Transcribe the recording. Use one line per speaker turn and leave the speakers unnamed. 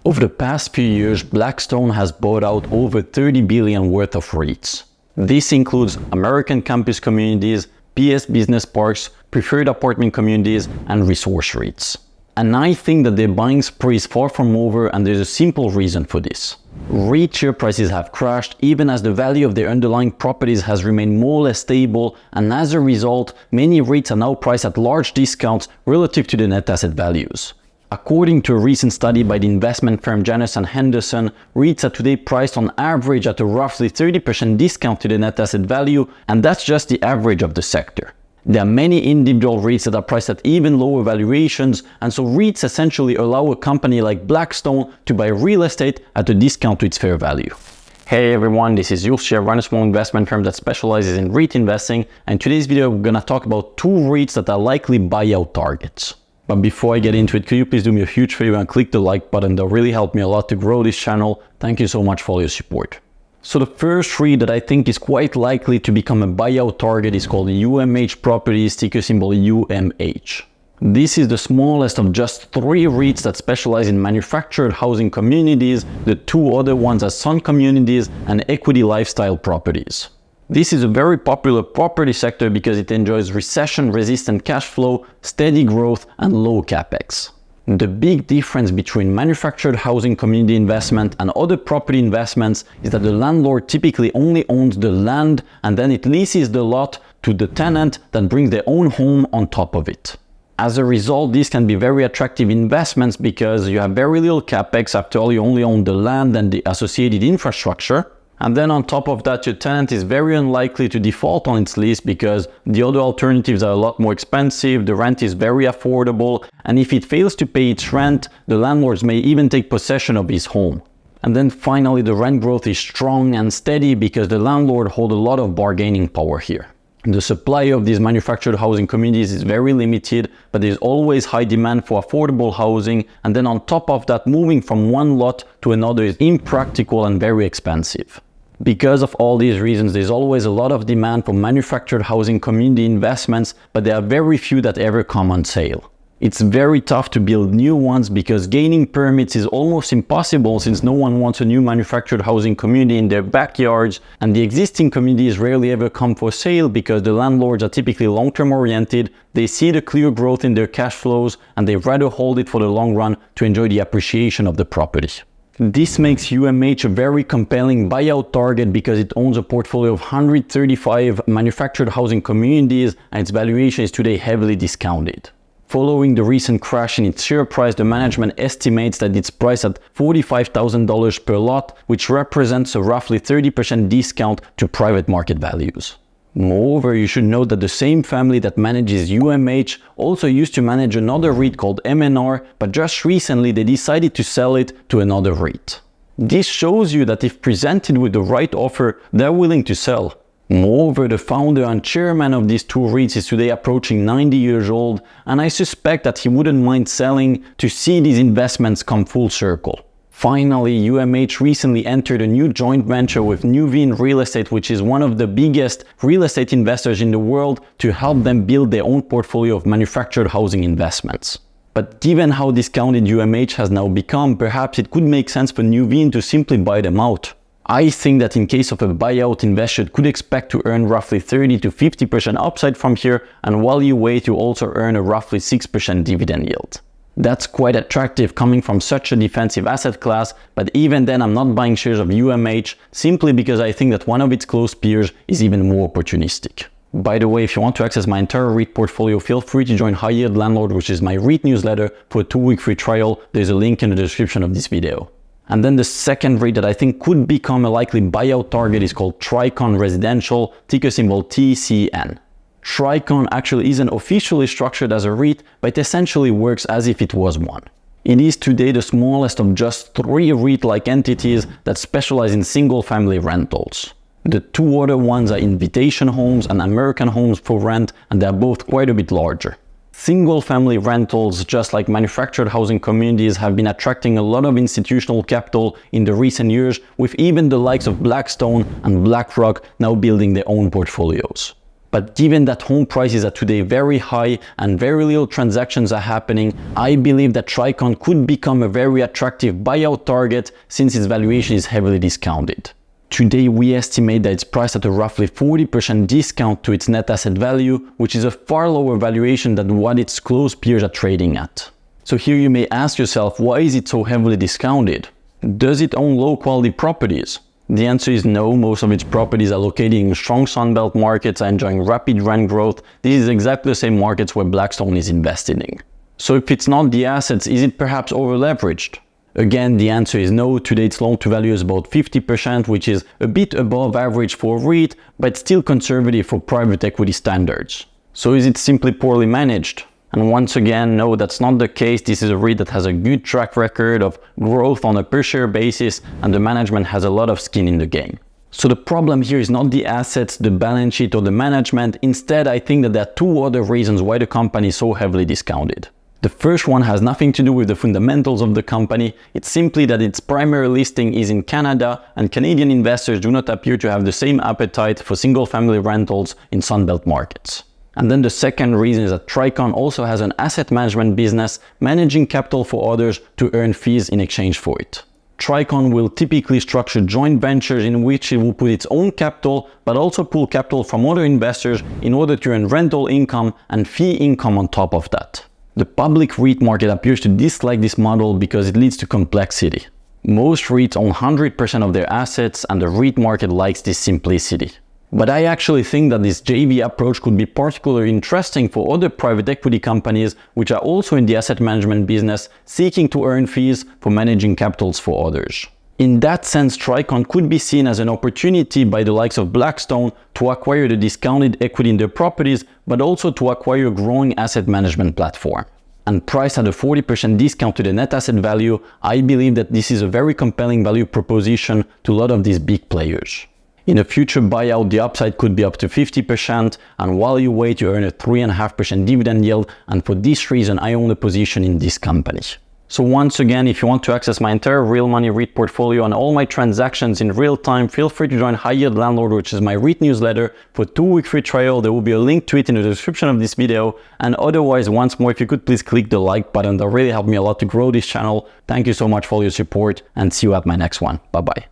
Over the past few years, Blackstone has bought out over $30 billion worth of REITs. This includes American campus communities, PS business parks, preferred apartment communities, and resource REITs. And I think that their buying spree is far from over, and there's a simple reason for this. REIT share prices have crashed even as the value of their underlying properties has remained more or less stable, and as a result, many REITs are now priced at large discounts relative to the net asset values. According to a recent study by the investment firm Janus & Henderson, REITs are today priced on average at a roughly 30% discount to the net asset value, and that's just the average of the sector. There are many individual REITs that are priced at even lower valuations, and so REITs essentially allow a company like Blackstone to buy real estate at a discount to its fair value. Hey everyone, this is Yus. I run a small investment firm that specializes in REIT investing, and in today's video we're going to talk about two REITs that are likely buyout targets. But before I get into it, could you please do me a huge favor and click the like button? That really helped me a lot to grow this channel. Thank you so much for all your support. So the first REIT that I think is quite likely to become a buyout target is called UMH Property, ticker symbol UMH. This is the smallest of just three REITs that specialize in manufactured housing communities. The two other ones are Sun Communities and Equity Lifestyle Properties. This is a very popular property sector because it enjoys recession-resistant cash flow, steady growth, and low capex. The big difference between manufactured housing community investment and other property investments is that the landlord typically only owns the land and then it leases the lot to the tenant that brings their own home on top of it. As a result, these can be very attractive investments because you have very little capex. After all, you only own the land and the associated infrastructure. And then on top of that, your tenant is very unlikely to default on its lease because the other alternatives are a lot more expensive, the rent is very affordable, and if it fails to pay its rent, the landlords may even take possession of his home. And then finally, the rent growth is strong and steady because the landlord holds a lot of bargaining power here. The supply of these manufactured housing communities is very limited, but there's always high demand for affordable housing, and then on top of that, moving from one lot to another is impractical and very expensive. Because of all these reasons, there's always a lot of demand for manufactured housing community investments, but there are very few that ever come on sale. It's very tough to build new ones because gaining permits is almost impossible since no one wants a new manufactured housing community in their backyards, and the existing communities rarely ever come for sale because the landlords are typically long-term oriented, they see the clear growth in their cash flows, and they'd rather hold it for the long run to enjoy the appreciation of the property. This makes UMH a very compelling buyout target because it owns a portfolio of 135 manufactured housing communities and its valuation is today heavily discounted. Following the recent crash in its share price, the management estimates that it's priced at $45,000 per lot, which represents a roughly 30% discount to private market values. Moreover, you should note that the same family that manages UMH also used to manage another REIT called MNR, but just recently they decided to sell it to another REIT. This shows you that if presented with the right offer, they're willing to sell. Moreover, the founder and chairman of these two REITs is today approaching 90 years old, and I suspect that he wouldn't mind selling to see these investments come full circle. Finally, UMH recently entered a new joint venture with Nuveen Real Estate, which is one of the biggest real estate investors in the world, to help them build their own portfolio of manufactured housing investments. But given how discounted UMH has now become, perhaps it could make sense for Nuveen to simply buy them out. I think that in case of a buyout, investors could expect to earn roughly 30 to 50% upside from here, and while you wait, you also earn a roughly 6% dividend yield. That's quite attractive coming from such a defensive asset class, but even then I'm not buying shares of UMH simply because I think that one of its close peers is even more opportunistic. By the way, if you want to access my entire REIT portfolio, feel free to join High Yield Landlord, which is my REIT newsletter, for a 2-week free trial. There's a link in the description of this video. And then the second REIT that I think could become a likely buyout target is called Tricon Residential, ticker symbol TCN. Tricon actually isn't officially structured as a REIT, but it essentially works as if it was one. It is today the smallest of just three REIT-like entities that specialize in single-family rentals. The two other ones are Invitation Homes and American Homes for Rent, and they're both quite a bit larger. Single-family rentals, just like manufactured housing communities, have been attracting a lot of institutional capital in the recent years, with even the likes of Blackstone and BlackRock now building their own portfolios. But given that home prices are today very high and very little transactions are happening, I believe that Tricon could become a very attractive buyout target since its valuation is heavily discounted. Today we estimate that it's priced at a roughly 40% discount to its net asset value, which is a far lower valuation than what its close peers are trading at. So here you may ask yourself, why is it so heavily discounted? Does it own low quality properties? The answer is no. Most of its properties are located in strong Sunbelt markets and enjoying rapid rent growth. This is exactly the same markets where Blackstone is invested in. So if it's not the assets, is it perhaps over-leveraged? Again, the answer is no. Today its loan to value is about 50%, which is a bit above average for a REIT, but still conservative for private equity standards. So is it simply poorly managed? And once again, no, that's not the case. This is a REIT that has a good track record of growth on a per share basis, and the management has a lot of skin in the game. So the problem here is not the assets, the balance sheet, or the management. Instead, I think that there are two other reasons why the company is so heavily discounted. The first one has nothing to do with the fundamentals of the company. It's simply that its primary listing is in Canada, and Canadian investors do not appear to have the same appetite for single-family rentals in Sunbelt markets. And then the second reason is that Tricon also has an asset management business managing capital for others to earn fees in exchange for it. Tricon will typically structure joint ventures in which it will put its own capital, but also pull capital from other investors in order to earn rental income and fee income on top of that. The public REIT market appears to dislike this model because it leads to complexity. Most REITs own 100% of their assets, and the REIT market likes this simplicity. But I actually think that this JV approach could be particularly interesting for other private equity companies which are also in the asset management business, seeking to earn fees for managing capitals for others. In that sense, Tricon could be seen as an opportunity by the likes of Blackstone to acquire the discounted equity in their properties, but also to acquire a growing asset management platform. And priced at a 40% discount to the net asset value, I believe that this is a very compelling value proposition to a lot of these big players. In a future buyout, the upside could be up to 50%, and while you wait, you earn a 3.5% dividend yield, and for this reason, I own a position in this company. So once again, if you want to access my entire real money REIT portfolio and all my transactions in real time, feel free to join High Yield Landlord, which is my REIT newsletter, for a 2-week free trial. There will be a link to it in the description of this video. And otherwise, once more, if you could please click the like button, that really helped me a lot to grow this channel. Thank you so much for all your support, and see you at my next one. Bye-bye.